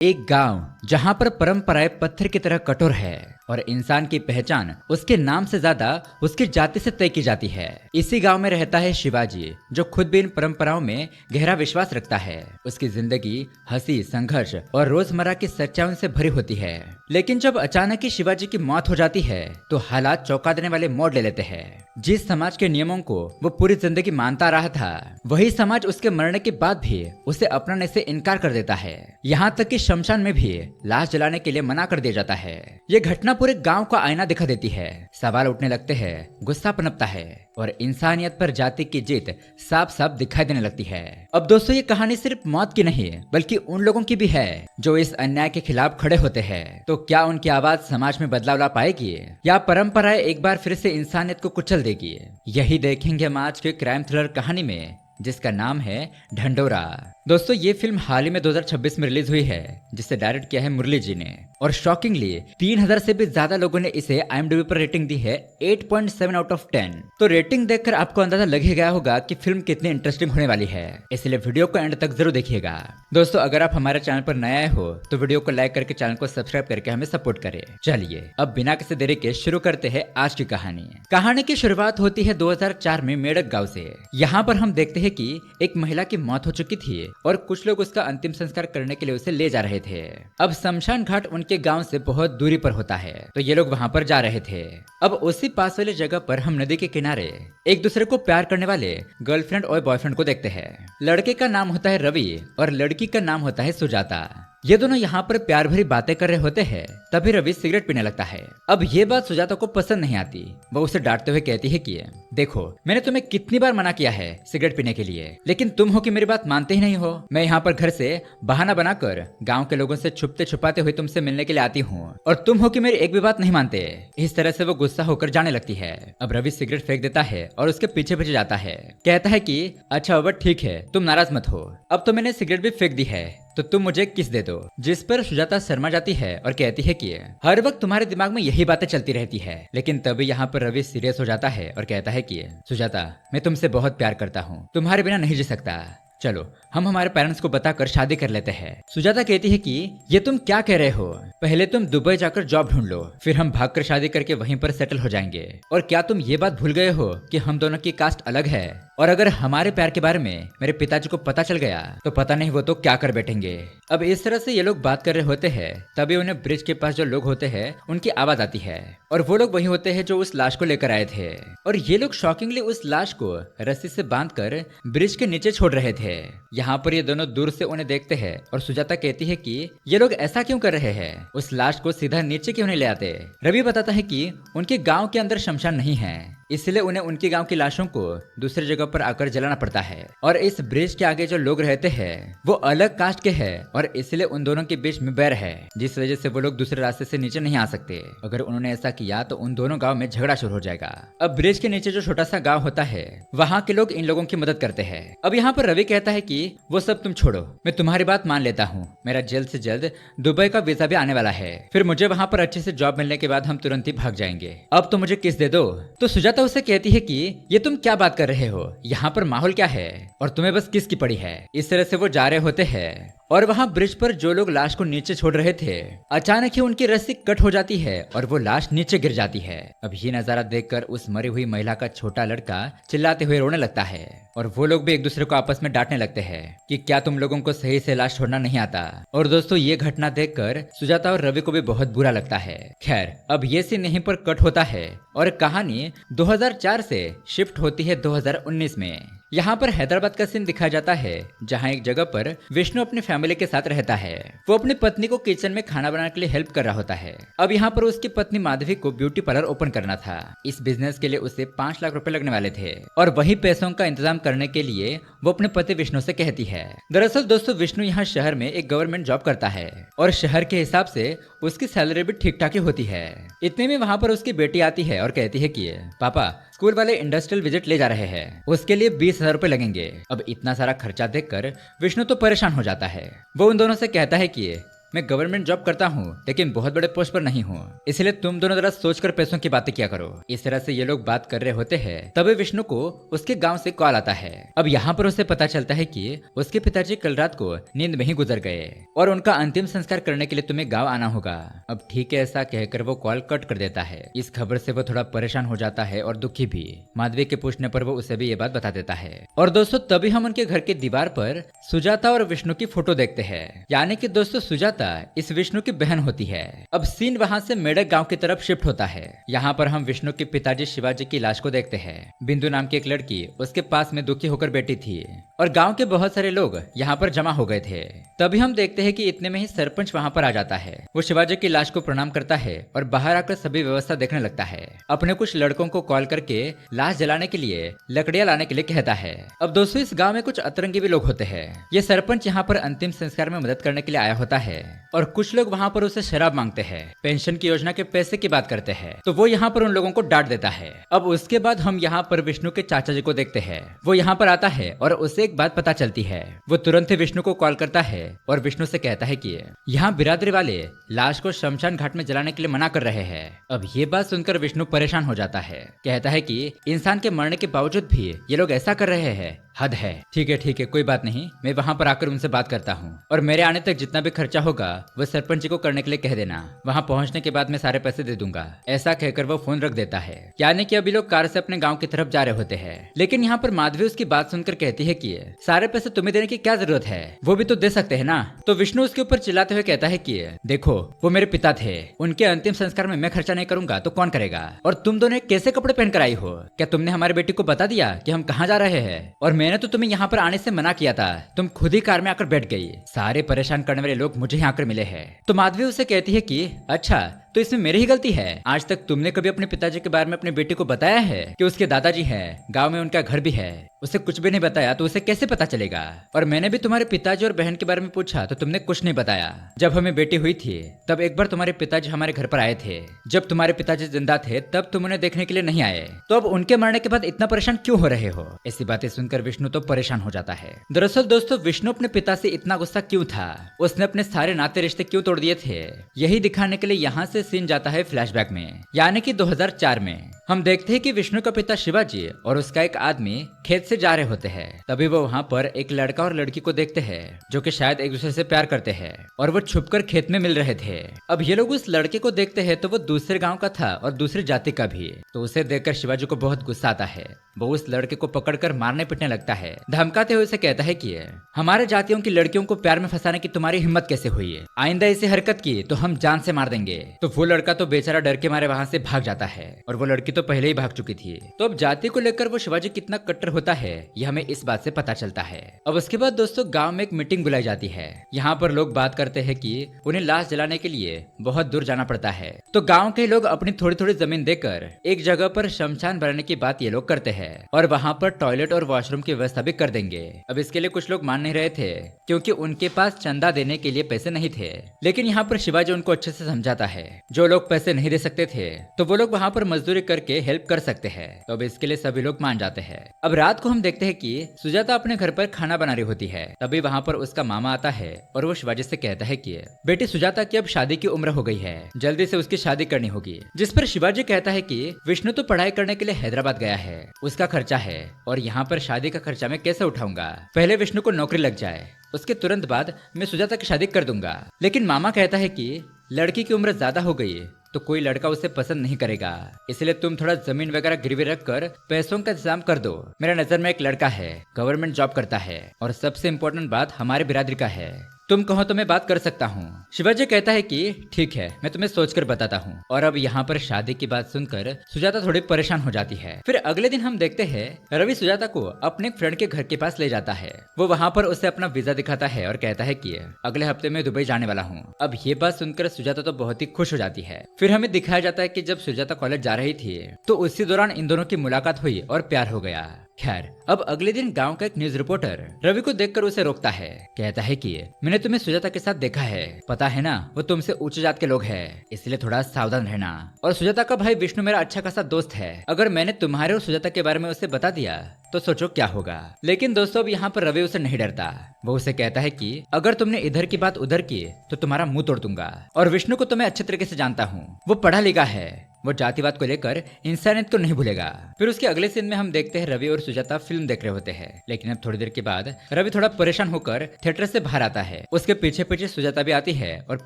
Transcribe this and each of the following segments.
एक गांव जहां पर परंपराएं पत्थर की तरह कठोर है और इंसान की पहचान उसके नाम से ज्यादा उसकी जाति से तय की जाती है। इसी गांव में रहता है शिवाजी, जो खुद भी इन परंपराओं में गहरा विश्वास रखता है। उसकी जिंदगी हंसी, संघर्ष और रोजमर्रा की सच्चाइयों से भरी होती है। लेकिन जब अचानक ही शिवाजी की मौत हो जाती है तो हालात चौंका देने वाले मोड़ ले लेते हैं। जिस समाज के नियमों को वो पूरी जिंदगी मानता रहा था, वही समाज उसके मरने के बाद भी उसे अपनाने से इनकार कर देता है। यहाँ तक कि शमशान में भी लाश जलाने के लिए मना कर दिया जाता है। ये घटना पूरे गांव का आईना दिखा देती है। सवाल उठने लगते हैं, गुस्सा पनपता है और इंसानियत पर जाति की जीत साफ साफ दिखाई देने लगती है। अब दोस्तों, ये कहानी सिर्फ मौत की नहीं बल्कि उन लोगों की भी है जो इस अन्याय के खिलाफ खड़े होते हैं। तो क्या उनकी आवाज समाज में बदलाव ला पाएगी या परंपराएं एक बार फिर से इंसानियत को कुचल देगी? यही देखेंगे हम आज के क्राइम थ्रिलर कहानी में, जिसका नाम है ढंढोरा। दोस्तों, ये फिल्म हाल ही में 2026 में रिलीज हुई है, जिसे डायरेक्ट किया है मुरली जी ने। और शॉकिंगली 3000 से भी ज्यादा लोगों ने इसे IMDb पर रेटिंग दी है 8.7 आउट ऑफ 10। तो रेटिंग देखकर आपको अंदाजा लग ही गया होगा कि फिल्म कितनी इंटरेस्टिंग होने वाली है, इसलिए वीडियो को एंड तक जरूर देखिएगा। दोस्तों, अगर आप हमारे चैनल पर नए आए हो तो वीडियो को लाइक करके चैनल को सब्सक्राइब करके हमें सपोर्ट करें। चलिए अब बिना किसी देरी के शुरू करते हैं आज की कहानी की शुरुआत होती है 2004 में मेड़क गाँव से। यहाँ पर हम देखते हैं कि एक महिला की मौत हो चुकी थी और कुछ लोग उसका अंतिम संस्कार करने के लिए उसे ले जा रहे थे। अब शमशान घाट उनके गांव से बहुत दूरी पर होता है, तो ये लोग वहां पर जा रहे थे। अब उसी पास वाली जगह पर हम नदी के किनारे एक दूसरे को प्यार करने वाले गर्लफ्रेंड और बॉयफ्रेंड को देखते हैं। लड़के का नाम होता है रवि और लड़की का नाम होता है सुजाता। ये दोनों यहाँ पर प्यार भरी बातें कर रहे होते हैं, तभी रवि सिगरेट पीने लगता है। अब ये बात सुजाता को पसंद नहीं आती। वो उसे डांटते हुए कहती है कि देखो, मैंने तुम्हें कितनी बार मना किया है सिगरेट पीने के लिए, लेकिन तुम हो कि मेरी बात मानते ही नहीं हो। मैं यहाँ पर घर से बहाना बनाकर गाँव के लोगों से छुपते छुपाते हुए तुमसे मिलने के लिए आती हूँ और तुम हो कि मेरी एक भी बात नहीं मानते। इस तरह से वो गुस्सा होकर जाने लगती है। अब रवि सिगरेट फेंक देता है और उसके पीछे पीछे जाता है। कहता है कि अच्छा बाबा, ठीक है, तुम नाराज मत हो। अब तो मैंने सिगरेट भी फेंक दी है, तो तुम मुझे किस दे दो। जिस पर सुजाता शर्मा जाती है और कहती है कि हर वक्त तुम्हारे दिमाग में यही बातें चलती रहती है। लेकिन तभी यहाँ पर रवि सीरियस हो जाता है और कहता है कि सुजाता, मैं तुमसे बहुत प्यार करता हूँ, तुम्हारे बिना नहीं जी सकता। चलो हम हमारे पेरेंट्स को बताकर शादी कर लेते हैं। सुजाता कहती है कि ये तुम क्या कह रहे हो, पहले तुम दुबई जाकर जॉब ढूंढ लो, फिर हम भागकर शादी करके वहीं पर सेटल हो जाएंगे। और क्या तुम ये बात भूल गए हो कि हम दोनों की कास्ट अलग है, और अगर हमारे प्यार के बारे में मेरे पिताजी को पता चल गया तो पता नहीं वो तो क्या कर बैठेंगे। अब इस तरह से ये लोग बात कर रहे होते हैं, तभी उन्हें ब्रिज के पास जो लोग होते हैं उनकी आवाज आती है और वो लोग वही होते हैं जो उस लाश को लेकर आए थे। और ये लोग शॉकिंगली उस लाश को रस्सी से बांधकर ब्रिज के नीचे छोड़ रहे थे। यहाँ पर ये दोनों दूर से उन्हें देखते हैं और सुजाता कहती है कि ये लोग ऐसा क्यों कर रहे हैं, उस लाश को सीधा नीचे क्यों नहीं ले आते। रवि बताता है कि उनके गांव के अंदर शमशान नहीं है, इसलिए उन्हें उनके गांव की लाशों को दूसरी जगह पर आकर जलाना पड़ता है। और इस ब्रिज के आगे जो लोग रहते हैं वो अलग कास्ट के हैं और इसलिए उन दोनों के बीच में बैर है, जिस वजह से वो लोग दूसरे रास्ते से नीचे नहीं आ सकते। अगर उन्होंने ऐसा किया तो उन दोनों गांव में झगड़ा शुरू हो जाएगा। अब ब्रिज के नीचे जो छोटा सा गांव होता है, वहाँ के लोग इन लोगों की मदद करते हैं। अब यहाँ पर रवि कहता है कि वो सब तुम छोड़ो, मैं तुम्हारी बात मान लेता हूँ। मेरा जल्द से जल्द दुबई का वीजा भी आने वाला है, फिर मुझे वहाँ पर अच्छे से जॉब मिलने के बाद हम तुरंत ही भाग जाएंगे। अब तो मुझे किस दे दो। तो सुजाता उसे कहती है कि ये तुम क्या बात कर रहे हो, यहाँ पर माहौल क्या है और तुम्हें बस किस की पड़ी है। इस तरह से वो जा रहे होते हैं और वहाँ ब्रिज पर जो लोग लाश को नीचे छोड़ रहे थे, अचानक ही उनकी रस्सी कट हो जाती है और वो लाश नीचे गिर जाती है। अब ये नजारा देखकर उस मरी हुई महिला का छोटा लड़का चिल्लाते हुए रोने लगता है और वो लोग भी एक दूसरे को आपस में डांटने लगते हैं कि क्या तुम लोगों को सही से लाश छोड़ना नहीं आता। और दोस्तों, ये घटना देखकर सुजाता और रवि को भी बहुत बुरा लगता है। खैर, अब ये सीन यहीं पर कट होता है और कहानी 2004 से शिफ्ट होती है 2019 में। यहाँ पर हैदराबाद का सीन दिखाया जाता है, जहाँ एक जगह पर विष्णु अपनी फैमिली के साथ रहता है। वो अपनी पत्नी को किचन में खाना बनाने के लिए हेल्प कर रहा होता है। अब यहाँ पर उसकी पत्नी माधवी को ब्यूटी पार्लर ओपन करना था। इस बिजनेस के लिए उसे 5 लाख रुपए लगने वाले थे और वही पैसों का इंतजाम करने के लिए वो अपने पति विष्णु से कहती है। दरअसल दोस्तों, विष्णु यहाँ शहर में एक गवर्नमेंट जॉब करता है और शहर के हिसाब से उसकी सैलरी भी ठीक ठाक ही होती है। इतने में वहाँ पर उसकी बेटी आती है और कहती है कि पापा, स्कूल वाले इंडस्ट्रियल विजिट ले जा रहे हैं, उसके लिए 20,000 रुपए लगेंगे। अब इतना सारा खर्चा देखकर विष्णु तो परेशान हो जाता है। वो उन दोनों से कहता है कि मैं गवर्नमेंट जॉब करता हूँ लेकिन बहुत बड़े पोस्ट पर नहीं हूँ, इसलिए तुम दोनों जरा सोचकर पैसों की बातें किया करो। इस तरह से ये लोग बात कर रहे होते हैं तभी विष्णु को उसके गाँव से कॉल आता है। अब यहाँ पर उसे पता चलता है कि उसके पिताजी कल रात को नींद में ही गुजर गए और उनका अंतिम संस्कार करने के लिए तुम्हें गाँव आना होगा। अब ठीक है, ऐसा कहकर वो कॉल कट कर देता है। इस खबर से वो थोड़ा परेशान हो जाता है और दुखी भी। माधवी के पूछने पर वो उसे भी ये बात बता देता है। और दोस्तों तभी हम उनके घर के दीवार पर सुजाता और विष्णु की फोटो देखते हैं, यानी कि दोस्तों सुजाता इस विष्णु की बहन होती है। अब सीन वहाँ से मेढक गांव की तरफ शिफ्ट होता है। यहाँ पर हम विष्णु के पिताजी शिवाजी की लाश को देखते हैं। बिंदु नाम की एक लड़की उसके पास में दुखी होकर बैठी थी और गांव के बहुत सारे लोग यहाँ पर जमा हो गए थे। तभी हम देखते हैं कि इतने में ही सरपंच वहाँ पर आ जाता है। वो शिवाजी की लाश को प्रणाम करता है और बाहर आकर सभी व्यवस्था देखने लगता है। अपने कुछ लड़कों को कॉल करके लाश जलाने के लिए लकड़ियां लाने के लिए कहता है। अब दोस्तों इस गांव में कुछ अतरंगी भी लोग होते हैं। ये सरपंच यहाँ पर अंतिम संस्कार में मदद करने के लिए आया होता है और कुछ लोग वहाँ पर उसे शराब मांगते हैं, पेंशन की योजना के पैसे की बात करते हैं, तो वो यहाँ पर उन लोगों को डांट देता है। अब उसके बाद हम यहाँ पर विष्णु के चाचा जी को देखते हैं। वो यहाँ पर आता है और उसे एक बात पता चलती है। वो तुरंत ही विष्णु को कॉल करता है और विष्णु से कहता है कि यहाँ बिरादरी वाले लाश को शमशान घाट में जलाने के लिए मना कर रहे हैं। अब ये बात सुनकर विष्णु परेशान हो जाता है। कहता है कि इंसान के मरने के बावजूद भी ये लोग ऐसा कर रहे हैं, हद है। ठीक है, कोई बात नहीं, मैं वहाँ पर आकर उनसे बात करता हूँ और मेरे आने तक जितना भी खर्चा होगा वो सरपंच जी को करने के लिए कह देना। वहाँ पहुँचने के बाद मैं सारे पैसे दे दूंगा। ऐसा कहकर वो फोन रख देता है। यानी कि अभी लोग कार से अपने गाँव की तरफ जा रहे होते हैं। लेकिन यहाँ पर माधवी उसकी बात सुनकर कहती है कि सारे पैसे तुम्हें देने की क्या जरूरत है, वो भी तो दे सकते है ना। तो विष्णु उसके ऊपर चिल्लाते हुए कहता है कि देखो वो मेरे पिता थे, उनके अंतिम संस्कार में मैं खर्चा नहीं करूंगा तो कौन करेगा। और तुम दोनों कैसे कपड़े पहनकर आई हो? क्या तुमने हमारी बेटी को बता दिया कि हम कहाँ जा रहे हैं? और मैंने तो तुम्हें यहाँ पर आने से मना किया था, तुम खुद ही कार में आकर बैठ गई। सारे परेशान करने वाले लोग मुझे यहाँ आकर मिले हैं। तो माधवी उसे कहती है कि अच्छा तो इसमें मेरी ही गलती है। आज तक तुमने कभी अपने पिताजी के बारे में अपनी बेटी को बताया है कि उसके दादाजी हैं, गांव में उनका घर भी है? उसे कुछ भी नहीं बताया तो उसे कैसे पता चलेगा? और मैंने भी तुम्हारे पिताजी और बहन के बारे में पूछा तो तुमने कुछ नहीं बताया। जब हमें बेटी हुई थी तब एक बार तुम्हारे पिताजी हमारे घर पर आए थे। जब तुम्हारे पिताजी जिंदा थे तब तुम उन्हें देखने के लिए नहीं आए, तो अब उनके मरने के बाद इतना परेशान क्यों हो रहे हो? ऐसी बातें सुनकर विष्णु तो परेशान हो जाता है। दरअसल दोस्तों विष्णु अपने पिता से इतना गुस्सा क्यों था, उसने अपने सारे नाते रिश्ते क्यों तोड़ दिए थे, यही दिखाने के लिए यहाँ से सीन जाता है फ्लैशबैक में। यानी कि 2004 में हम देखते हैं कि विष्णु का पिता शिवाजी और उसका एक आदमी खेत से जा रहे होते हैं। तभी वो वहाँ पर एक लड़का और लड़की को देखते हैं जो कि शायद एक दूसरे से प्यार करते हैं और वो छुपकर खेत में मिल रहे थे। अब ये लोग उस लड़के को देखते हैं तो वो दूसरे गांव का था और दूसरी जाति का भी। तो उसे देखकर शिवाजी को बहुत गुस्सा आता है। वो उस लड़के को पकड़कर मारने पीटने लगता है, धमकाते हुए उसे कहता है कि हमारे जातियों की लड़कियों को प्यार में फंसाने की तुम्हारी हिम्मत कैसे हुई है? आइंदा ऐसी हरकत की तो हम जान से मार देंगे। तो वो लड़का तो बेचारा डर के मारे वहाँ से भाग जाता है और वो लड़की तो पहले ही भाग चुकी थी। तो अब जाति को लेकर वो शिवाजी कितना कट्टर होता है ये हमें इस बात से पता चलता है। अब उसके बाद दोस्तों गांव में एक मीटिंग बुलाई जाती है। यहाँ पर लोग बात करते हैं कि उन्हें लाश जलाने के लिए बहुत दूर जाना पड़ता है। तो गाँव के लोग अपनी थोड़ी थोड़ी जमीन देकर एक जगह पर शमशान बनाने की बात ये लोग करते हैं और वहाँ पर टॉयलेट और वॉशरूम की व्यवस्था भी कर देंगे। अब इसके लिए कुछ लोग मान नहीं रहे थे क्योंकि उनके पास चंदा देने के लिए पैसे नहीं थे। लेकिन यहाँ पर शिवाजी उनको अच्छे से समझाता है, जो लोग पैसे नहीं दे सकते थे तो वो लोग वहाँ पर मजदूरी करके हेल्प कर सकते हैं। तो अब इसके लिए सभी लोग मान जाते हैं। अब रात को हम देखते हैं कि सुजाता अपने घर पर खाना बना रही होती है। तभी वहाँ पर उसका मामा आता है और वो शिवाजी से कहता है कि बेटी सुजाता की अब शादी की उम्र हो गई है, जल्दी से उसकी शादी करनी होगी। जिस पर शिवाजी कहता है कि विष्णु तो पढ़ाई करने के लिए हैदराबाद गया है, उसका खर्चा है और यहाँ पर शादी का खर्चा मैं कैसे उठाऊंगा? पहले विष्णु को नौकरी लग जाए, उसके तुरंत बाद मैं सुजाता की शादी कर दूंगा। लेकिन मामा कहता है कि लड़की की उम्र ज्यादा हो गई तो कोई लड़का उसे पसंद नहीं करेगा, इसलिए तुम थोड़ा जमीन वगैरह गिरवी रख कर पैसों का इंतजाम कर दो। मेरा नजर में एक लड़का है, गवर्नमेंट जॉब करता है और सबसे इम्पोर्टेंट बात हमारे बिरादरी का है, तुम कहो तो मैं बात कर सकता हूँ। शिवाजी कहता है कि ठीक है, मैं तुम्हें सोचकर बताता हूँ। और अब यहाँ पर शादी की बात सुनकर सुजाता थोड़ी परेशान हो जाती है। फिर अगले दिन हम देखते हैं रवि सुजाता को अपने फ्रेंड के घर के पास ले जाता है। वो वहाँ पर उसे अपना वीजा दिखाता है और कहता है कि अगले हफ्ते में दुबई जाने वाला हूँ। अब ये बात सुनकर सुजाता तो बहुत ही खुश हो जाती है। फिर हमें दिखाया जाता है कि जब सुजाता कॉलेज जा रही थी तो उसी दौरान इन दोनों की मुलाकात हुई और प्यार हो गया। खैर, अब अगले दिन गांव का एक न्यूज रिपोर्टर रवि को देखकर उसे रोकता है। कहता है कि मैंने तुम्हें सुजाता के साथ देखा है, पता है ना वो तुमसे उच्च जात के लोग हैं, इसलिए थोड़ा सावधान रहना। और सुजाता का भाई विष्णु मेरा अच्छा खासा दोस्त है, अगर मैंने तुम्हारे और सुजाता के बारे में उसे बता दिया तो सोचो क्या होगा। लेकिन दोस्तों अब यहाँ पर रवि उसे नहीं डरता। वो उसे कहता है कि अगर तुमने इधर की बात उधर की तो तुम्हारा मुंह तोड़ दूंगा। और विष्णु को तो मैं अच्छे तरीके से जानता हूँ, वो पढ़ा लिखा है, वो जातिवाद को लेकर इंसानियत को नहीं भूलेगा। फिर उसके अगले सीन में हम देखते हैं रवि और सुजाता फिल्म देख रहे होते हैं। लेकिन अब थोड़ी देर के बाद रवि थोड़ा परेशान होकर थिएटर से बाहर आता है। उसके पीछे पीछे सुजाता भी आती है और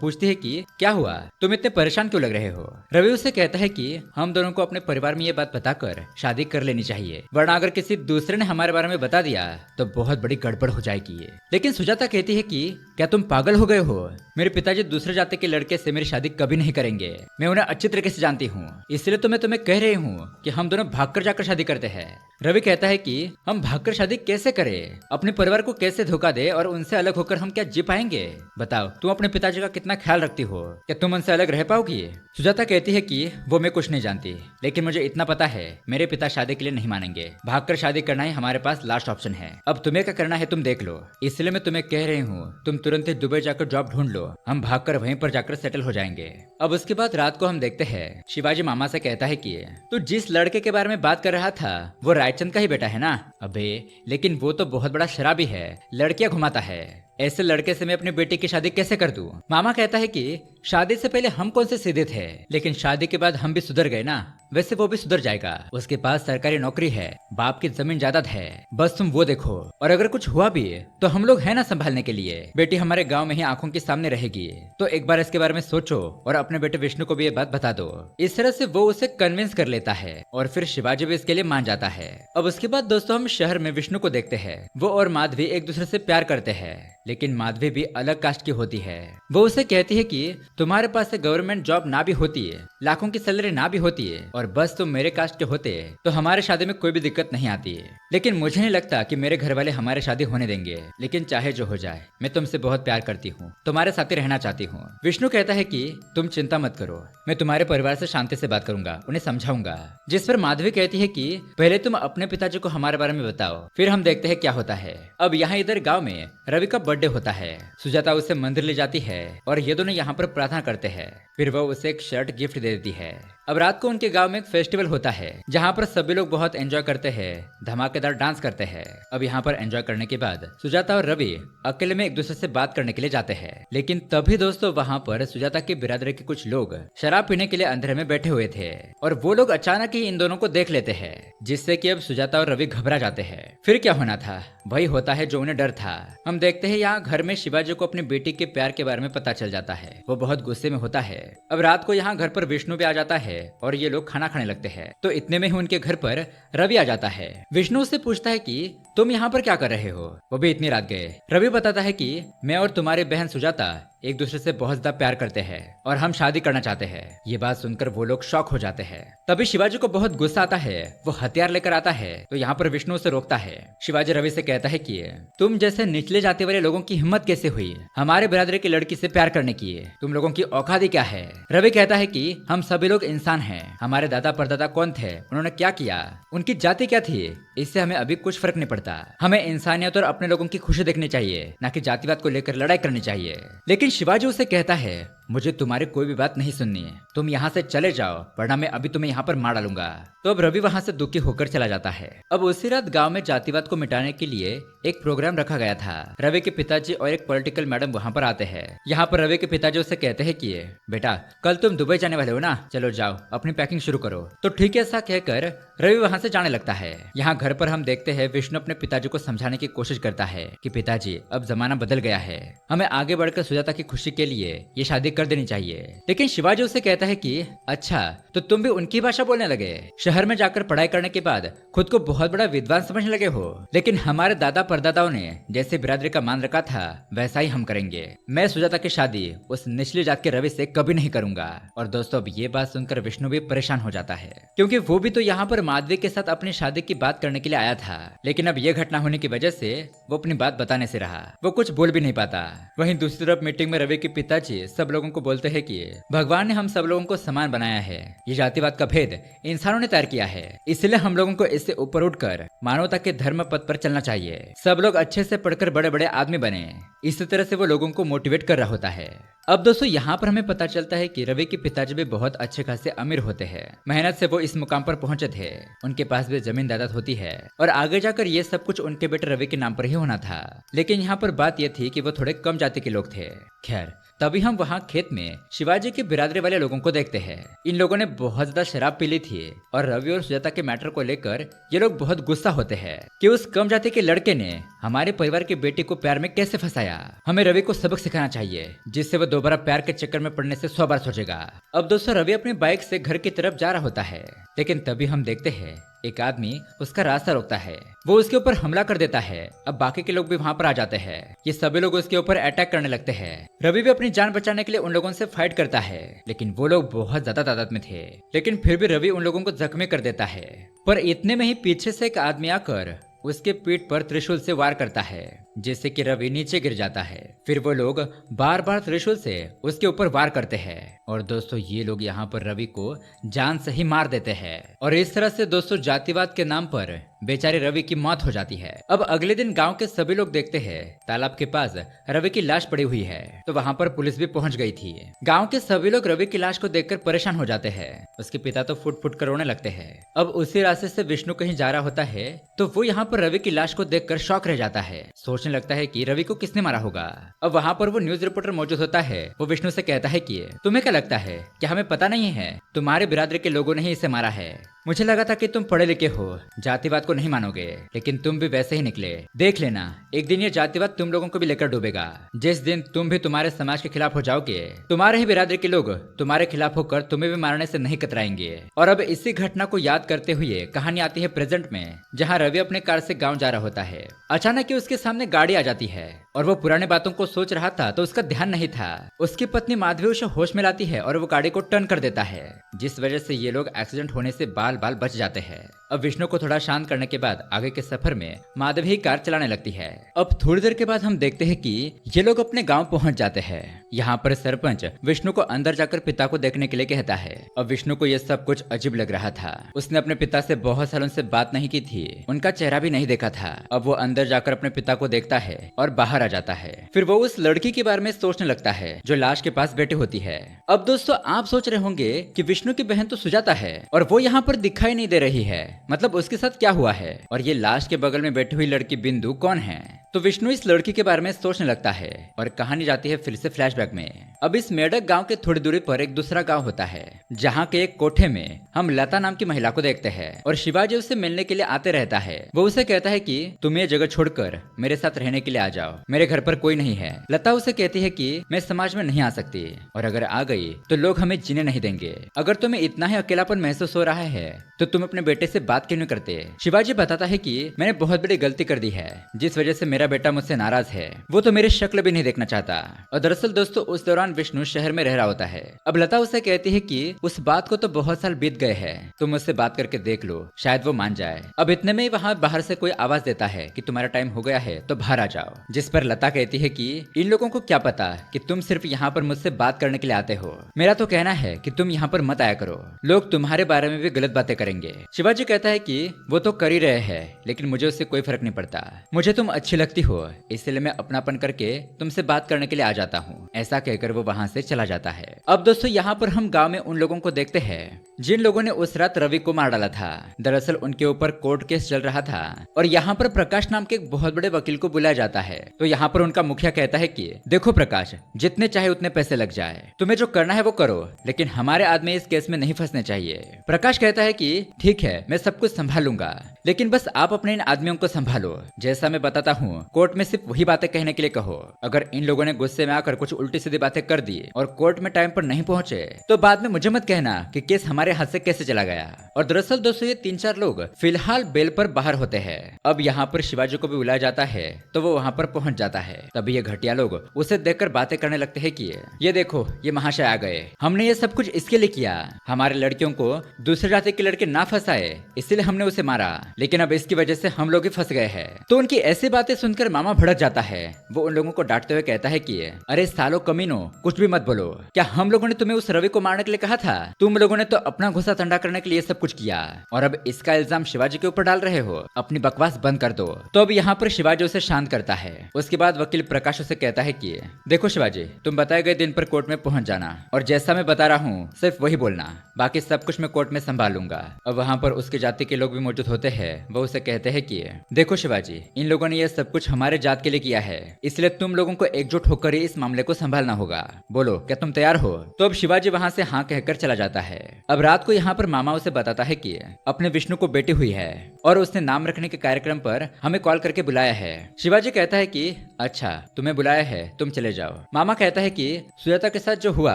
पूछती है कि क्या हुआ, तुम इतने परेशान क्यों लग रहे हो। रवि उसे कहता है कि हम दोनों को अपने परिवार में ये बात बताकर शादी कर लेनी चाहिए, वरना अगर किसी दूसरे ने हमारे बारे में बता दिया तो बहुत बड़ी गड़बड़ हो जाएगी। लेकिन सुजाता कहती है कि क्या तुम पागल हो गए हो, मेरे पिताजी दूसरे जाति के लड़के से मेरी शादी कभी नहीं करेंगे, मैं उन्हें अच्छी तरीके से जानती हूँ, इसलिए तो मैं तुम्हें कह रही हूँ कि हम दोनों भागकर जाकर शादी करते हैं। रवि कहता है कि हम भागकर शादी कैसे करें, अपने परिवार को कैसे धोखा दे और उनसे अलग होकर हम क्या जी पाएंगे। बताओ तुम अपने पिताजी का कितना ख्याल रखती हो, क्या तुम उनसे अलग रह पाओगी। सुजाता कहती है कि वो मैं कुछ नहीं जानती, लेकिन मुझे इतना पता है मेरे पिता शादी के लिए नहीं मानेंगे, भागकर शादी करना ही हमारे पास लास्ट ऑप्शन है। अब तुम्हें क्या करना है तुम देख लो, इसलिए मैं तुम्हें कह रही हूँ तुम तुरंत ही दुबई जाकर जॉब ढूंढ लो, हम भागकर वहीं पर जाकर सेटल हो जाएंगे। अब उसके बाद रात को हम देखते हैं शिवाजी मामा से कहता है कि तू जिस लड़के के बारे में बात कर रहा था वो रायचंद का ही बेटा है ना। अबे लेकिन वो तो बहुत बड़ा शराबी है, लड़कियां घुमाता है, ऐसे लड़के से मैं अपनी बेटी की शादी कैसे कर दूं। मामा कहता है कि शादी से पहले हम कौन से सीधे थे, लेकिन शादी के बाद हम भी सुधर गए ना, वैसे वो भी सुधर जाएगा। उसके पास सरकारी नौकरी है, बाप की जमीन जायदाद है, बस तुम वो देखो, और अगर कुछ हुआ भी तो हम लोग है ना संभालने के लिए, बेटी हमारे गांव में ही आंखों के सामने रहेगी। तो एक बार इसके बारे में सोचो और अपने बेटे विष्णु को भी ये बात बता दो। इस तरह से वो उसे कन्विंस कर लेता है और फिर शिवाजी भी इसके लिए मान जाता है। अब उसके बाद दोस्तों हम शहर में विष्णु को देखते हैं। वो और माधवी एक दूसरे से प्यार करते हैं, लेकिन माधवी भी अलग कास्ट की होती है। वो उसे कहती है कि तुम्हारे पास से गवर्नमेंट जॉब ना भी होती है, लाखों की सैलरी ना भी होती है, और बस तुम मेरे कास्ट के होते तो हमारे शादी में कोई भी दिक्कत नहीं आती है। लेकिन मुझे नहीं लगता कि मेरे घर वाले हमारे शादी होने देंगे, लेकिन चाहे जो हो जाए मैं तुमसे बहुत प्यार करती हूँ, तुम्हारे साथ ही रहना चाहती हूँ। विष्णु कहता है कि तुम चिंता मत करो, मैं तुम्हारे परिवार से शांति से बात करूंगा, उन्हें समझाऊंगा। जिस पर माधवी कहती है कि पहले तुम अपने पिताजी को हमारे बारे में बताओ, फिर हम देखते हैं क्या होता है। अब यहाँ इधर गाँव में रवि का बर्थडे होता है। सुजाता उसे मंदिर ले जाती है और ये दोनों यहाँ पर प्रार्थना करते हैं। फिर वह उसे एक शर्ट गिफ्ट दे देती है। अब रात को उनके गांव में एक फेस्टिवल होता है जहाँ पर सभी लोग बहुत एंजॉय करते हैं, धमाकेदार डांस करते हैं। अब यहाँ पर एंजॉय करने के बाद सुजाता और रवि अकेले में एक दूसरे से बात करने के लिए जाते हैं। लेकिन तभी दोस्तों वहाँ पर सुजाता की बिरादरी के कुछ लोग शराब पीने के लिए अंधेरे में बैठे हुए थे और वो लोग अचानक ही इन दोनों को देख लेते हैं, जिससे कि अब सुजाता और रवि घबरा जाते हैं। फिर क्या होना था वही होता है जो उन्हें डर था। हम देखते हैं यहाँ घर में शिवाजी को अपनी बेटी के प्यार के बारे में पता चल जाता है। वो बहुत गुस्से में होता है। अब रात को यहाँ घर पर विष्णु भी आ जाता है और ये लोग खाना खाने लगते हैं। तो इतने में ही उनके घर पर रवि आ जाता है। विष्णु उससे पूछता है कि तुम यहाँ पर क्या कर रहे हो, वो भी इतनी रात गए। रवि बताता है कि मैं और तुम्हारी बहन सुजाता एक दूसरे से बहुत ज्यादा प्यार करते हैं और हम शादी करना चाहते हैं। ये बात सुनकर वो लोग शॉक हो जाते हैं। तभी शिवाजी को बहुत गुस्सा आता है, वो हथियार लेकर आता है। तो यहाँ पर विष्णु उसे रोकता है। शिवाजी रवि से कहता है कि तुम जैसे निचले जाति वाले लोगों की हिम्मत कैसे हुई हमारे बिरादरी की लड़की से प्यार करने की, तुम लोगों की औकात ही क्या है। रवि कहता है कि हम सभी लोग इंसान हैं, हमारे दादा परदादा कौन थे, उन्होंने क्या किया, उनकी जाति क्या थी, इससे हमें अभी कुछ फर्क नहीं पड़ता। हमें इंसानियत और अपने लोगों की खुशी देखनी चाहिए, ना कि जातिवाद को लेकर लड़ाई करनी चाहिए। लेकिन शिवाजी उसे कहता है मुझे तुम्हारी कोई भी बात नहीं सुननी है, तुम यहाँ से चले जाओ वरना मैं अभी तुम्हें यहाँ पर मार डालूंगा। तो अब रवि वहाँ से दुखी होकर चला जाता है। अब उसी रात गांव में जातिवाद को मिटाने के लिए एक प्रोग्राम रखा गया था। रवि के पिताजी और एक पॉलिटिकल मैडम वहाँ पर आते हैं। यहाँ पर रवि के पिताजी उसे कहते हैं कि बेटा कल तुम दुबई जाने वाले हो ना, चलो जाओ अपनी पैकिंग शुरू करो। तो ठीक है ऐसा कहकर रवि वहाँ से जाने लगता है। यहाँ घर पर हम देखते हैं विष्णु अपने पिताजी को समझाने की कोशिश करता है कि पिताजी अब जमाना बदल गया है, हमें आगे बढ़कर सुजाता की खुशी के लिए ये शादी कर देनी चाहिए। लेकिन शिवाजी उसे कहता है कि अच्छा तो तुम भी उनकी भाषा बोलने लगे, शहर में जाकर पढ़ाई करने के बाद खुद को बहुत बड़ा विद्वान समझने लगे हो, लेकिन हमारे दादा परदादाओं ने जैसे बिरादरी का मान रखा था वैसा ही हम करेंगे। मैं सुजाता की शादी उस निचली जात के रवि से कभी नहीं करूंगा। और दोस्तों अब ये बात सुनकर विष्णु भी परेशान हो जाता है, क्योंकि वो भी तो यहाँ पर माधवी के साथ अपनी शादी की बात करने के लिए आया था। लेकिन अब ये घटना होने की वजह से वो अपनी बात बताने से रहा, वो कुछ बोल भी नहीं पाता। वहीं दूसरी तरफ मीटिंग में रवि के पिताजी सब लोगों लोगों को बोलते हैं कि भगवान ने हम सब लोगों को समान बनाया है। ये जातिवाद का भेद इंसानों ने तैयार किया है, इसलिए हम लोगों को इससे ऊपर उठकर मानवता के धर्म पथ पर चलना चाहिए। सब लोग अच्छे से पढ़कर बड़े बड़े आदमी बने। इस तरह से वो लोगों को मोटिवेट कर रहा होता है। अब दोस्तों यहाँ पर हमें पता चलता है कि रवि के पिताजी भी बहुत अच्छे खासे अमीर होते हैं। मेहनत से वो इस मुकाम पर पहुंचे थे। उनके पास भी जमीन जायदाद होती है और आगे जाकर ये सब कुछ उनके बेटे रवि के नाम पर ही होना था। लेकिन यहाँ पर बात यह थी कि वो थोड़े कम जाति के लोग थे। खैर, तभी हम वहाँ खेत में शिवाजी के बिरादरी वाले लोगों को देखते हैं। इन लोगों ने बहुत ज्यादा शराब पी ली थी और रवि और सुजाता के मैटर को लेकर ये लोग बहुत गुस्सा होते हैं कि उस कम जाति के लड़के ने हमारे परिवार की बेटी को प्यार में कैसे फंसाया। हमें रवि को सबक सिखाना चाहिए, जिससे वो दोबारा प्यार के चक्कर में पड़ने से 100 बार सोचेगा। अब दोस्तों रवि अपनी बाइक से घर की तरफ जा रहा होता है, लेकिन तभी हम देखते हैं एक आदमी उसका रास्ता रोकता है। वो उसके ऊपर हमला कर देता है। अब बाकी के लोग भी वहाँ पर आ जाते हैं। ये सभी लोग उसके ऊपर अटैक करने लगते हैं। रवि भी अपनी जान बचाने के लिए उन लोगों से फाइट करता है, लेकिन वो लोग बहुत ज्यादा तादाद में थे। लेकिन फिर भी रवि उन लोगों को जख्मी कर देता है। पर इतने में ही पीछे से एक आदमी आकर उसके पीठ पर त्रिशूल से वार करता है, जिससे कि रवि नीचे गिर जाता है। फिर वो लोग बार बार त्रिशूल से उसके ऊपर वार करते हैं और दोस्तों ये लोग यहाँ पर रवि को जान से ही मार देते हैं। और इस तरह से दोस्तों जातिवाद के नाम पर बेचारे रवि की मौत हो जाती है। अब अगले दिन गांव के सभी लोग देखते हैं तालाब के पास रवि की लाश पड़ी हुई है, तो वहाँ पर पुलिस भी पहुंच गई थी। गांव के सभी लोग रवि की लाश को देखकर परेशान हो जाते हैं। उसके पिता तो फुट फुट कर रोने लगते हैं। अब उसी रास्ते से विष्णु कहीं जा रहा होता है, तो वो यहाँ पर रवि की लाश को देखकर शॉक रह जाता है। सोचने लगता है कि रवि को किसने मारा होगा। अब वहाँ पर वो न्यूज रिपोर्टर मौजूद होता है। वो विष्णु से कहता है कि तुम्हें क्या लगता है, क्या हमें पता नहीं है तुम्हारे बिरादरी के लोगों ने ही इसे मारा है। मुझे लगा था कि तुम पढ़े लिखे हो, जातिवाद को नहीं मानोगे, लेकिन तुम भी वैसे ही निकले। देख लेना, एक दिन ये जातिवाद तुम लोगों को भी लेकर डूबेगा। जिस दिन तुम भी तुम्हारे समाज के खिलाफ हो जाओगे, तुम्हारे ही बिरादरी के लोग तुम्हारे खिलाफ होकर तुम्हें भी मारने से नहीं कतराएंगे। और अब इसी घटना को याद करते हुए कहानी आती है प्रेजेंट में, जहाँ रवि अपने कार से गाँव जा रहा होता है। अचानक ही उसके सामने गाड़ी आ जाती है और वो पुराने बातों को सोच रहा था, तो उसका ध्यान नहीं था। उसकी पत्नी माधवी उसे होश में लाती है और वो गाड़ी को टर्न कर देता है, जिस वजह से ये लोग एक्सीडेंट होने से बाल बाल बच जाते हैं। अब विष्णु को थोड़ा शांत करने के बाद आगे के सफर में माधवी ही कार चलाने लगती है। अब थोड़ी देर के बाद हम देखते हैं कि ये लोग अपने गांव पहुंच जाते हैं। यहाँ पर सरपंच विष्णु को अंदर जाकर पिता को देखने के लिए कहता है। अब विष्णु को यह सब कुछ अजीब लग रहा था। उसने अपने पिता से बहुत सालों से बात नहीं की थी, उनका चेहरा भी नहीं देखा था। अब वो अंदर जाकर अपने पिता को देखता है और बाहर आ जाता है। फिर वो उस लड़की के बारे में सोचने लगता है जो लाश के पास बैठी होती है। अब दोस्तों आप सोच रहे होंगे कि विष्णु की बहन तो सुजाता है और वो यहाँ पर दिखाई नहीं दे रही है, मतलब उसके साथ क्या हुआ है, और ये लाश के बगल में बैठी हुई लड़की बिंदु कौन है। तो विष्णु इस लड़की के बारे में सोचने लगता है और कहानी जाती है फिर से फ्लैशबैक में। अब इस मेढक गांव के थोड़ी दूरी पर एक दूसरा गांव होता है, जहां के एक कोठे में हम लता नाम की महिला को देखते हैं और शिवाजी उससे मिलने के लिए आते रहता है। वो उसे कहता है कि तुम ये जगह छोड़कर मेरे साथ रहने के लिए आ जाओ, मेरे घर पर कोई नहीं है। लता उसे कहती है कि मैं समाज में नहीं आ सकती और अगर आ गई तो लोग हमें जीने नहीं देंगे। अगर तुम्हें इतना ही अकेलापन महसूस हो रहा है तो तुम अपने बेटे से बात क्यों नहीं करते। शिवाजी बताता है कि मैंने बहुत बड़ी गलती कर दी है, जिस वजह से मेरा बेटा मुझसे नाराज है। वो तो मेरी शक्ल भी नहीं देखना चाहता। और दरअसल दोस्तों उस दौरान विष्णु शहर में रह रहा होता है। अब लता उसे कहती है कि उस बात को तो बहुत साल बीत गए हैं, तुम मुझसे बात करके देख लो, शायद वो मान जाए। अब इतने में ही वहाँ बाहर से कोई आवाज देता है कि तुम्हारा टाइम हो गया है तो बाहर आ जाओ। जिस पर लता कहती है कि इन लोगों को क्या पता कि तुम सिर्फ यहाँ पर मुझसे बात करने के लिए आते हो। मेरा तो कहना है कि तुम यहाँ पर मत आया करो, लोग तुम्हारे बारे में भी गलत बातें करेंगे। शिवाजी कहता है कि वो तो कर ही रहे हैं, लेकिन मुझे उससे कोई फर्क नहीं पड़ता। मुझे तुम अच्छी लगती हो, इसलिए मैं अपनापन करके तुमसे बात करने के लिए आ जाता हूँ। ऐसा कहकर वो वहाँ से चला जाता है। अब दोस्तों यहाँ पर हम गाँव में उन लोगों को देखते हैं जिन लोगों ने उस रात रवि को मार डाला था। दरअसल उनके ऊपर कोर्ट केस चल रहा था और यहाँ पर प्रकाश नाम के एक बहुत बड़े वकील को बुलाया जाता है। तो यहाँ पर उनका मुखिया कहता है कि देखो प्रकाश, जितने चाहे उतने पैसे लग जाए, तुम्हें जो करना है वो करो, लेकिन हमारे आदमी इस केस में नहीं फंसने चाहिए। प्रकाश कहता है कि ठीक है, मैं सब कुछ संभालूंगा, लेकिन बस आप अपने इन आदमियों को संभालो। जैसा मैं बताता हूँ, कोर्ट में सिर्फ वही बातें कहने के लिए कहो। अगर इन लोगों ने गुस्से में आकर कुछ उल्टी सीधी बातें कर दी और कोर्ट में टाइम पर नहीं पहुंचे तो बाद में मुझे मत कहना कि केस हमारे हमारे हाथ से कैसे चला गया। और दरअसल दोस्तों ये 3-4 लोग फिलहाल बेल पर बाहर होते हैं। अब यहाँ पर शिवाजी को भी बुलाया जाता है तो वो वहाँ पर पहुंच जाता है। तभी ये घटिया लोग उसे देखकर बातें करने लगते हैं कि ये देखो ये महाशय आ गए, हमने ये सब कुछ इसके लिए किया, हमारे लड़कियों को दूसरे जाति के लड़के ना फंसाए इसलिए हमने उसे मारा, लेकिन अब इसकी वजह से हम लोग ही फंस गए हैं। तो उनकी ऐसी बातें सुनकर मामा भड़क जाता है। वो उन लोगों को डांटते हुए कहता है कि अरे सालो कमीनो, कुछ भी मत बोलो, क्या हम लोगों ने तुम्हें उस रवि को मारने के लिए कहा था? तुम लोगों ने तो अपना गुस्सा ठंडा करने के लिए सब कुछ किया और अब इसका इल्जाम शिवाजी के ऊपर डाल रहे हो। अपनी बकवास बंद कर दो। तो अब यहाँ पर शिवाजी उसे शांत करता है। उसके बाद वकील प्रकाश उसे कहता है कि देखो शिवाजी, तुम बताए गए दिन पर कोर्ट में पहुंच जाना और जैसा मैं बता रहा हूँ सिर्फ वही बोलना, बाकी सब कुछ मैं कोर्ट में संभाल लूंगा। अब वहाँ पर उसकी जाति के लोग भी मौजूद होते हैं। वो उसे कहते हैं कि देखो शिवाजी, इन लोगों ने ये सब कुछ हमारे जात के लिए किया है, इसलिए तुम लोगों को एकजुट होकर ही इस मामले को संभालना होगा। बोलो क्या तुम तैयार हो? तो अब शिवाजी वहाँ से हाँ कहकर चला जाता है। अब रात को यहाँ पर मामा उसे बताता है कि अपने विष्णु को बेटी हुई है और उसने नाम रखने के कार्यक्रम पर हमें कॉल करके बुलाया है। शिवाजी कहता है कि अच्छा तुम्हें बुलाया है, तुम चले जाओ। मामा कहता है कि सुजाता के साथ जो हुआ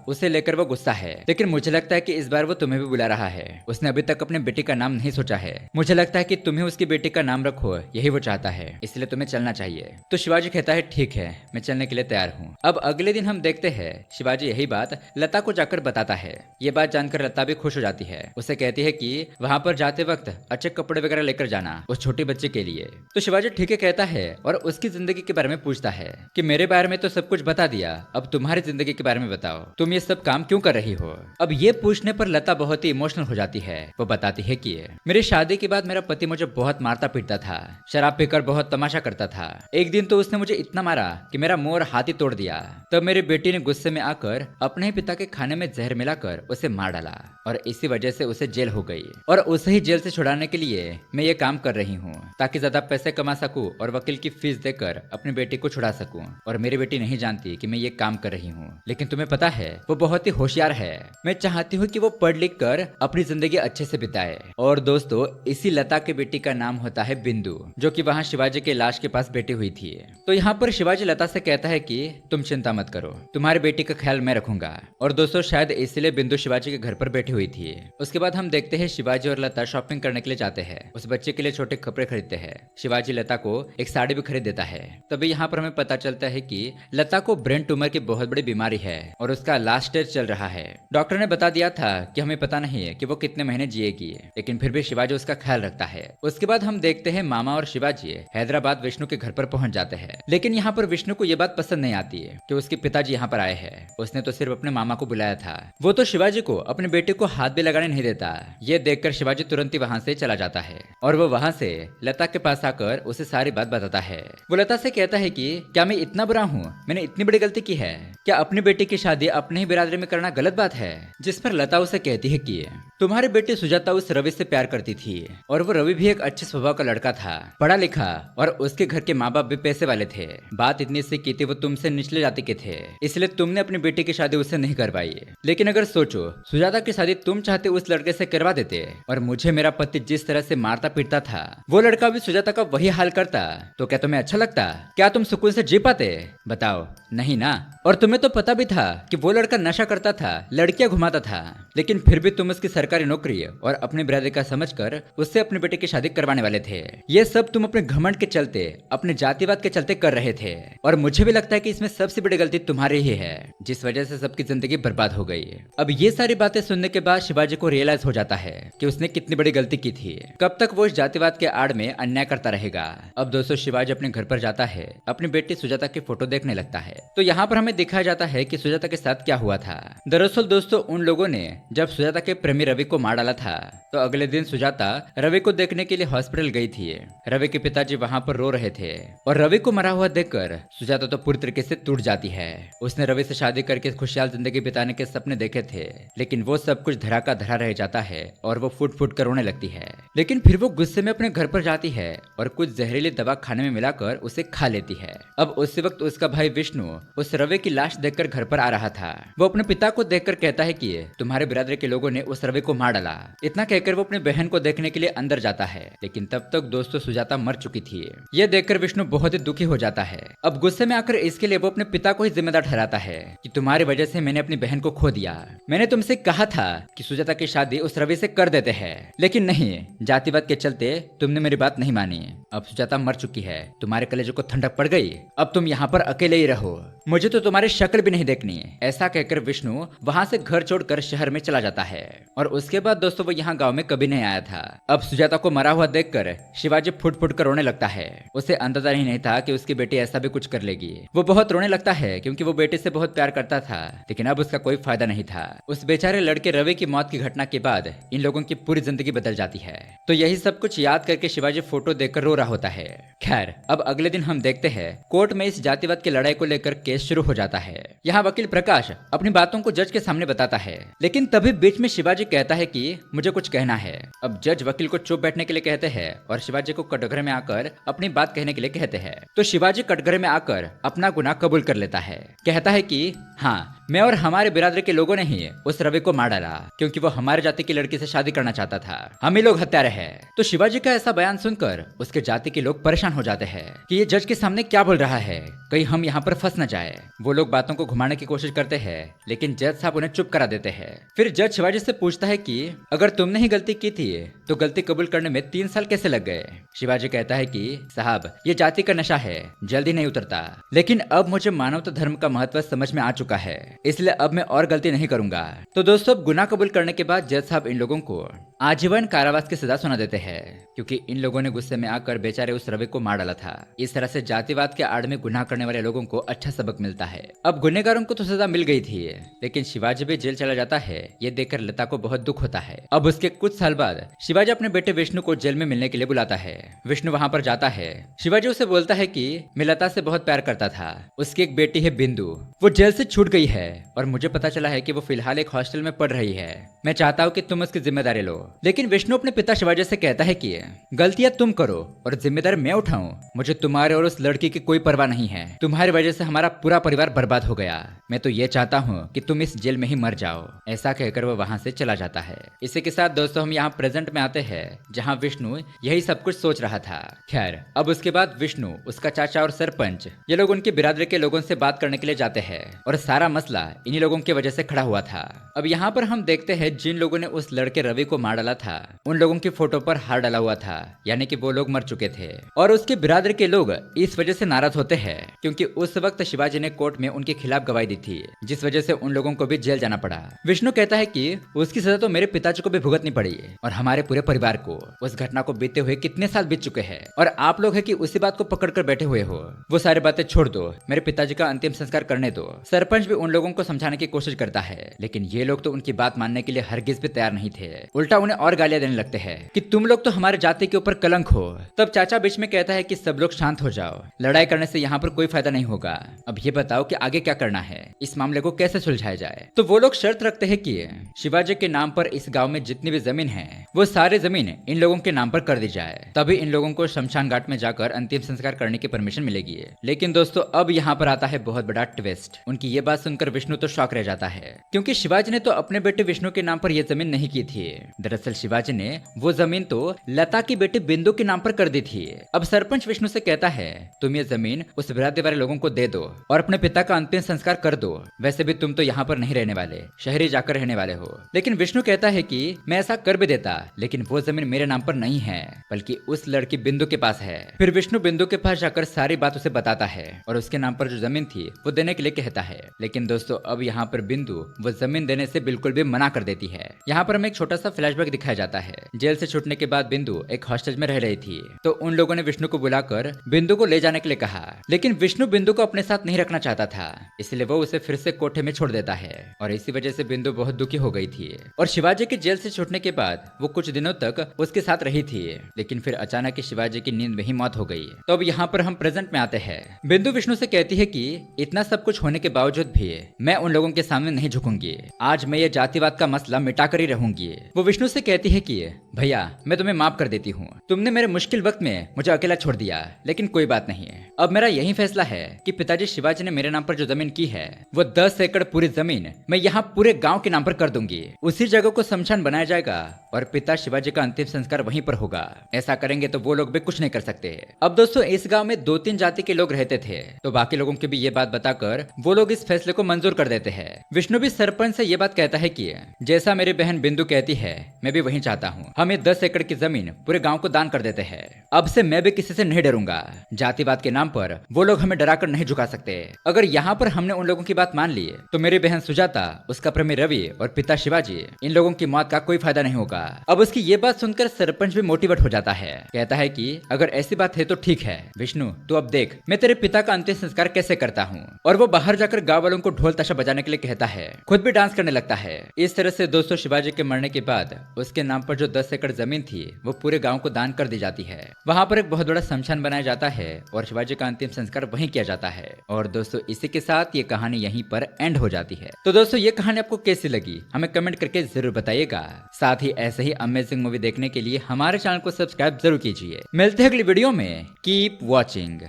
उसे लेकर वो गुस्सा है, लेकिन मुझे लगता है कि इस बार वो तुम्हें भी बुला रहा है। उसने अभी तक अपनी बेटी का नाम नहीं सोचा है। मुझे लगता है कि तुम्हें उसकी बेटी का नाम रखो, यही वो चाहता है, इसलिए तुम्हें चलना चाहिए। तो शिवाजी कहता है ठीक है, मैं चलने के लिए तैयार हूँ। अब अगले दिन हम देखते हैं शिवाजी यही बात लता को जाकर बताता है। ये बात जानकर लता भी खुश हो जाती है। उसे कहती है कि वहाँ पर जाते वक्त अच्छे कपड़े वगैरह लेकर जाना उस छोटे बच्चे के लिए। तो शिवाजी ठीक है कहता है और उसकी जिंदगी के बारे में पूछता है कि मेरे बारे में तो सब कुछ बता दिया, अब तुम्हारी जिंदगी के बारे में बताओ, तुम ये सब काम क्यों कर रही हो? अब ये पूछने पर लता बहुत ही इमोशनल हो जाती है। वो बताती है कि मेरी शादी के बाद मेरा पति मुझे बहुत मारता पीटता था, शराब पीकर बहुत तमाशा करता था। एक दिन तो उसने मुझे इतना मारा कि मेरा मुंह और हाथ ही तोड़ दिया। तब मेरी बेटी ने गुस्से में आकर अपने ही पिता के खाने में जहर मिलाकर उसे मार डाला और इसी वजह से उसे जेल हो गई। और उसे ही जेल से छुड़ाने के लिए मैं ये काम कर रही हूँ ताकि ज्यादा पैसे कमा सकूं और वकील की फीस देकर अपनी बेटी को छुड़ा सकूं। और मेरी बेटी नहीं जानती कि मैं ये काम कर रही हूँ, लेकिन तुम्हें पता है वो बहुत ही होशियार है। मैं चाहती हूँ कि वो पढ़ लिख कर अपनी जिंदगी अच्छे से बिताए। और दोस्तों इसी लता के बेटी का नाम होता है बिंदु, जो कि वहाँ शिवाजी के लाश के पास बैठी हुई थी। तो यहाँ पर शिवाजी लता से कहता है कि तुम चिंता मत करो, तुम्हारी बेटी का ख्याल मैं रखूंगा। और दोस्तों शायद इसलिए बिंदु शिवाजी के घर पर बैठी हुई थी। उसके बाद हम देखते हैं शिवाजी और लता शॉपिंग करने के लिए जाते हैं। उस बच्चे के लिए छोटे कपड़े खरीदते हैं। शिवाजी लता को एक साड़ी भी खरीद देता है। तभी यहाँ पर हमें पता चलता है कि लता को ब्रेन ट्यूमर की बहुत बड़ी बीमारी है और उसका लास्ट स्टेज चल रहा है। डॉक्टर ने बता दिया था कि हमें पता नहीं है कि वो कितने महीने जिएगी, लेकिन फिर भी शिवाजी उसका ख्याल रखता है। उसके बाद हम देखते हैं मामा और शिवाजी हैदराबाद विष्णु के घर पर पहुंच जाते हैं। लेकिन यहाँ पर विष्णु को ये बात पसंद नहीं आती है कि उसके पिताजी यहाँ पर आए हैं। उसने तो सिर्फ अपने मामा को बुलाया था। वो तो शिवाजी को अपने बेटे को हाथ भी लगाने नहीं देता। ये देखकर शिवाजी तुरंत ही वहाँ से चला जाता है और वो वहाँ से लता के पास आकर उसे सारी बात बताता है। वो लता से कहता है कि क्या मैं इतना बुरा हूँ? मैंने इतनी बड़ी गलती की है? क्या अपनी बेटी की शादी अपने ही बिरादरी में करना गलत बात है? जिस पर लता उसे कहती है कि तुम्हारी बेटी सुजाता उस रवि से प्यार करती थी और वो रवि भी एक अच्छे स्वभाव का लड़का था, पढ़ा लिखा, और उसके घर के माँ बाप भी पैसे वाले थे। बात इतनी सी की थी वो तुमसे निचले जाति के थे, इसलिए तुमने अपनी बेटी की शादी उससे नहीं करवाई। लेकिन अगर सोचो सुजाता की शादी तुम चाहते उस लड़के से करवा देते और मुझे मेरा पति जिस तरह से मारता पीटता था वो लड़का भी सुजाता का वही हाल करता, तो क्या तुम्हें अच्छा लगता? क्या तुम सुकून से जी पाते? बताओ नहीं ना। और तुम्हें तो पता भी था कि वो लड़का नशा करता था, लड़कियां घुमाता था, लेकिन फिर भी तुम उसकी सरकारी नौकरी और अपनी बिरादरी का समझकर उससे अपनी बेटी की शादी करवाने वाले थे। ये सब तुम अपने घमंड के चलते, अपने जातिवाद के चलते कर रहे थे। और मुझे भी लगता है कि इसमें सबसे बड़ी गलती तुम्हारी ही है, जिस वजह से सबकी जिंदगी बर्बाद हो गई। अब ये सारी बातें सुनने के बाद शिवाजी को रियलाइज हो जाता है कि उसने कितनी बड़ी गलती की थी। कब तक वो इस जातिवाद के आड़ में अन्याय करता रहेगा। अब दोस्तों शिवाजी अपने घर पर जाता है, अपनी बेटी सुजाता की फोटो देखने लगता है। तो यहाँ पर हमें दिखाया जाता है कि सुजाता के साथ क्या हुआ था। दरअसल दोस्तों उन लोगों ने जब सुजाता के प्रेमी रवि को मार डाला था तो अगले दिन सुजाता रवि को देखने के लिए हॉस्पिटल गई थी। रवि के पिताजी वहाँ पर रो रहे थे और रवि को मरा हुआ देखकर सुजाता तो पूरी तरीके से टूट जाती है। उसने रवि से शादी करके खुशहाल जिंदगी बिताने के सपने देखे थे, लेकिन वो सब कुछ धरा का धरा रह जाता है और वो फुट फुट कर रोने लगती है। लेकिन फिर वो गुस्से में अपने घर पर जाती है और कुछ जहरीली दवा खाने में मिलाकर उसे खा लेती है। अब उसी वक्त उसका भाई विष्णु उस रवि की लाश देखकर घर पर आ रहा था। वो अपने पिता को देखकर कहता है कि तुम्हारे बिरादरी के लोगों ने उस रवि को मार डाला। इतना कहकर वो अपनी बहन को देखने के लिए अंदर जाता है, लेकिन तब तक दोस्तों सुजाता मर चुकी थी। ये देखकर विष्णु बहुत ही दुखी हो जाता है। अब गुस्से में आकर इसके लिए वो अपने पिता को ही जिम्मेदार ठहराता है कि तुम्हारी वजह से मैंने अपनी बहन को खो दिया। मैंने तुमसे कहा था कि सुजाता की शादी उस रवि से कर देते हैं, लेकिन नहीं, जातिवाद के चलते तुमने मेरी बात नहीं मानी। अब सुजाता मर चुकी है, तुम्हारे कलेजे को ठंडक पड़ गई। अब तुम यहाँ पर अकेले ही रहो, मुझे तो तुम्हारी शक्ल भी नहीं देखनी। ऐसा कहकर विष्णु वहाँ से घर छोड़कर शहर में चला जाता है और उसके बाद दोस्तों वो यहाँ गाँव में कभी नहीं आया था। अब सुजाता को मरा हुआ देखकर शिवाजी फुट फुट कर रोने लगता है। उसे अंदाजा ही नहीं था कि उसकी बेटी ऐसा भी कुछ कर लेगी। वो बहुत रोने लगता है क्योंकि वो बेटे से बहुत प्यार करता था, लेकिन अब उसका कोई फायदा नहीं था। उस बेचारे लड़के रवि की मौत की घटना के बाद इन लोगों की पूरी जिंदगी बदल जाती है। तो यही सब कुछ याद करके शिवाजी फोटो देखकर रो रहा होता है। खैर, अब अगले दिन हम देखते हैं कोर्ट में इस जातिवाद की लड़ाई को लेकर केस शुरू हो जाता है। यहाँ वकील प्रकाश अपनी बातों को जज के सामने बताता है, लेकिन तभी बीच में शिवाजी कहता है कि मुझे कुछ कहना है। अब जज वकील को चुप बैठने के लिए कहते हैं और शिवाजी को कटघरे में आकर अपनी बात कहने के लिए कहते हैं। तो शिवाजी कटघरे में आकर अपना गुनाह कबूल कर लेता है। कहता है कि हाँ, मैं और हमारे बिरादरी के लोगों ने ही उस रवि को मार डाला क्योंकि वो हमारे जाति की लड़की से शादी करना चाहता था। हम ही लोग हत्यारे हैं। तो शिवाजी का ऐसा बयान सुनकर उसके जाति के लोग परेशान हो जाते हैं कि ये जज के सामने क्या बोल रहा है, कहीं हम यहाँ पर फंस न जाए। वो लोग बातों को घुमाने की कोशिश करते हैं, लेकिन जज साहब उन्हें चुप करा देते हैं। फिर जज शिवाजी से पूछता है कि अगर तुमने ही गलती की थी तो गलती कबूल करने में 3 साल कैसे लग गए। शिवाजी कहता है कि साहब, ये जाति का नशा है, जल्दी नहीं उतरता, लेकिन अब मुझे मानवता धर्म का महत्व समझ में आ चुका है, इसलिए अब मैं और गलती नहीं करूंगा। तो दोस्तों, अब गुनाह कबूल करने के बाद जज साहब इन लोगों को आजीवन कारावास की सजा सुना देते हैं क्योंकि इन लोगों ने गुस्से में आकर बेचारे उस रवि को मार डाला था। इस तरह से जातिवाद के आड़ में गुनाह करने वाले लोगों को अच्छा सबक मिलता है। अब गुनहगारों को तो सजा मिल गई थी, लेकिन शिवाजी भी जेल चला जाता है। ये देखकर लता को बहुत दुख होता है। अब उसके कुछ साल बाद शिवाजी अपने बेटे विष्णु को जेल में मिलने के लिए बुलाता है। विष्णु वहाँ पर जाता है। शिवाजी उसे बोलता है कि मैं लता से बहुत प्यार करता था, उसकी एक बेटी है बिंदु, वो जेल से छूट गई है और मुझे पता चला है कि वो फिलहाल एक हॉस्टल में पढ़ रही है। मैं चाहता हूँ कि तुम उसकी जिम्मेदारी लो। लेकिन विष्णु अपने पिता शिवाजी से कहता है कि गलतियां तुम करो और जिम्मेदारी मैं उठाऊं, मुझे तुम्हारे और उस लड़की की कोई परवाह नहीं है। तुम्हारी वजह से हमारा पूरा परिवार बर्बाद हो गया। मैं तो ये चाहता हूँ कि तुम इस जेल में ही मर जाओ। ऐसा कहकर वो वहाँ से चला जाता है। इसी के साथ दोस्तों हम यहाँ प्रेजेंट में आते हैं, जहाँ विष्णु यही सब कुछ सोच रहा था। खैर, अब उसके बाद विष्णु, उसका चाचा और सरपंच, ये लोग उनकी बिरादरी के लोगों से बात करने के लिए जाते हैं और सारा मसला इन्हीं लोगों की वजह से खड़ा हुआ था। अब यहाँ पर हम देखते हैं जिन लोगों ने उस लड़के रवि को मार डाला था, उन लोगों की फोटो पर हार डाला हुआ था, यानी कि वो लोग मर चुके थे। और उसके बिरादरी के लोग इस वजह से नाराज होते हैं क्योंकि उस वक्त शिवाजी ने कोर्ट में उनके खिलाफ गवाही दी थी, जिस वजह से उन लोगों को भी जेल जाना पड़ा। विष्णु कहता है कि उसकी सजा तो मेरे पिताजी को भी भुगतनी पड़ी और हमारे पूरे परिवार को। उस घटना को बीते हुए कितने साल बीत चुके हैं और आप लोग है कि उसी बात को पकड़ कर बैठे हुए हो। वो सारी बातें छोड़ दो, मेरे पिताजी का अंतिम संस्कार करने दो। सरपंच भी उन लोगों को समझाने की कोशिश करता है, लेकिन ये लोग तो उनकी बात मानने के लिए हरगिज भी तैयार नहीं थे। उल्टा उन्हें और गालियां देने लगते हैं कि तुम लोग तो हमारे जाति के ऊपर कलंक हो। तब चाचा बीच में कहता है कि सब लोग शांत हो जाओ, लड़ाई करने से यहाँ पर कोई फायदा नहीं होगा। अब ये बताओ कि आगे क्या करना है, इस मामले को कैसे सुलझाया जाए। तो वो लोग शर्त रखते हैं कि शिवाजी के नाम पर इस गांव में जितनी भी जमीन है वो सारी जमीन इन लोगों के नाम पर कर दी जाए, तभी इन लोगों को शमशान घाट में जाकर अंतिम संस्कार करने की परमिशन मिलेगी। लेकिन दोस्तों अब यहाँ पर आता है बहुत बड़ा ट्विस्ट। उनकी ये बात सुनकर विष्णु तो शॉक रह जाता है क्योंकि शिवाजी ने तो अपने बेटे विष्णु के नाम पर यह जमीन नहीं की थी। दरअसल शिवाजी ने वो जमीन तो लता की बेटी बिंदु के नाम पर कर दी थी। अब सरपंच विष्णु से कहता है तुम ये जमीन उस बिरादरी वाले लोगों को दे दो और अपने पिता का अंतिम संस्कार कर दो। वैसे भी तुम तो यहाँ पर नहीं रहने वाले, शहरी जाकर रहने वाले हो। लेकिन विष्णु कहता है कि मैं ऐसा कर भी देता, लेकिन वो जमीन मेरे नाम पर नहीं है बल्कि उस लड़की बिंदु के पास है। फिर विष्णु बिंदु के पास जाकर सारी बात उसे बताता है और उसके नाम पर जो जमीन थी वो देने के लिए कहता है। लेकिन दोस्तों अब यहाँ पर बिंदु वो जमीन देने से बिल्कुल भी मना कर देती है। यहाँ पर हमें एक छोटा सा फ्लैशबैक दिखाया जाता है। जेल से छूटने के बाद बिंदु एक हॉस्टल में रह रही थी, तो उन लोगों ने विष्णु को बुलाकर बिंदु को ले जाने के लिए कहा, लेकिन विष्णु बिंदु को अपने साथ नहीं रखना चाहता था, इसलिए वो उसे फिर से कोठे में छोड़ देता है और इसी वजह से बिंदु बहुत दुखी हो गई थी। और शिवाजी के जेल से छूटने के बाद वो कुछ दिनों तक उसके साथ रही थी, लेकिन फिर अचानक शिवाजी की नींद में ही मौत हो गई। तो अब यहाँ पर हम प्रेजेंट में आते हैं। बिंदु विष्णु से कहती है कि इतना सब कुछ होने के बावजूद भी मैं उन लोगों के सामने नहीं झुकूंगी। आज मैं ये जातिवाद का मसला मिटा कर ही रहूंगी। वो विष्णु से कहती है कि भैया मैं तुम्हें माफ कर देती हूँ, तुमने मेरे मुश्किल वक्त में मुझे अकेला छोड़ दिया, लेकिन कोई बात नहीं है। अब मेरा यही फैसला है कि पिताजी शिवाजी ने मेरे नाम पर जो जमीन की है वो 10 एकड़ पूरी जमीन मैं यहाँ पूरे गांव के नाम पर कर दूंगी। उसी जगह को शमशान बनाया जाएगा और पिता शिवाजी का अंतिम संस्कार वहीं पर होगा। ऐसा करेंगे तो वो लोग भी कुछ नहीं कर सकते। अब दोस्तों इस गांव में 2-3 जाति के लोग रहते थे, तो बाकी लोगों को भी ये बात बताकर वो लोग इस फैसले को मंजूर कर देते हैं। विष्णु भी सरपंच से ये बात कहता है कि जैसा मेरी बहन बिंदु कहती है मैं भी वही चाहता हूँ, हम ये 10 एकड़ की जमीन पूरे गांव को दान कर देते हैं। अब से मैं भी किसी से नहीं डरूंगा। जातिवाद के नाम पर वो लोग हमें डराकर नहीं झुका सकते। अगर यहाँ पर हमने उन लोगों की बात मान ली तो मेरी बहन सुजाता, उसका प्रेमी रवि और पिता शिवाजी, इन लोगों की मौत का कोई फायदा नहीं होगा। अब उसकी ये बात सुनकर सरपंच भी मोटिवेट हो जाता है। कहता है कि अगर ऐसी बात है तो ठीक है विष्णु, तू अब देख मैं तेरे पिता का अंतिम संस्कार कैसे करता हूँ। और वो बाहर जाकर गाँव वालों को ढोल ताशा बजाने के लिए कहता है, खुद भी डांस करने लगता है। इस तरह से दोस्तों शिवाजी के मरने के बाद उसके नाम पर जो 10 एकड़ जमीन थी वो पूरे गांव को दान कर दी जाती है। वहां पर एक बहुत बड़ा शमशान बनाया जाता है और शिवाजी का अंतिम संस्कार वहीं किया जाता है। और दोस्तों इसी के साथ ये कहानी यहीं पर एंड हो जाती है। तो दोस्तों ये कहानी आपको कैसी लगी हमें कमेंट करके जरूर बताइएगा। साथ ही ऐसे ही अमेजिंग मूवी देखने के लिए हमारे चैनल को सब्सक्राइब जरूर कीजिए। मिलते हैं अगली वीडियो में। Keep watching.